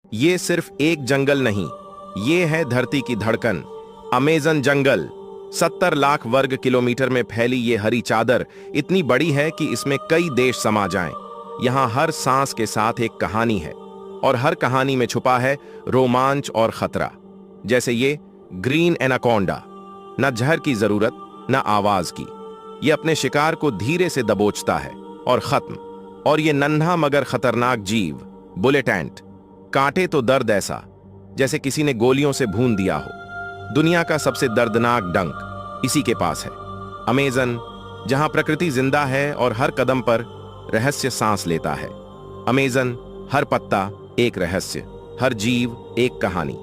ये सिर्फ एक जंगल नहीं, ये है धरती की धड़कन, अमेज़न जंगल। 70 लाख वर्ग किलोमीटर में फैली ये हरी चादर इतनी बड़ी है कि इसमें कई देश समा जाएं। यहाँ हर सांस के साथ एक कहानी है और हर कहानी में छुपा है रोमांच और खतरा। जैसे ये ग्रीन एनाकोंडा, न जहर की जरूरत न आवाज की, ये अपने शिकार को धीरे से दबोचता है और खत्म। और ये नन्हा मगर खतरनाक जीव बुलेट एंट, कांटे तो दर्द ऐसा जैसे किसी ने गोलियों से भून दिया हो। दुनिया का सबसे दर्दनाक डंक इसी के पास है। अमेज़न, जहां प्रकृति जिंदा है और हर कदम पर रहस्य सांस लेता है। अमेज़न, हर पत्ता एक रहस्य, हर जीव एक कहानी।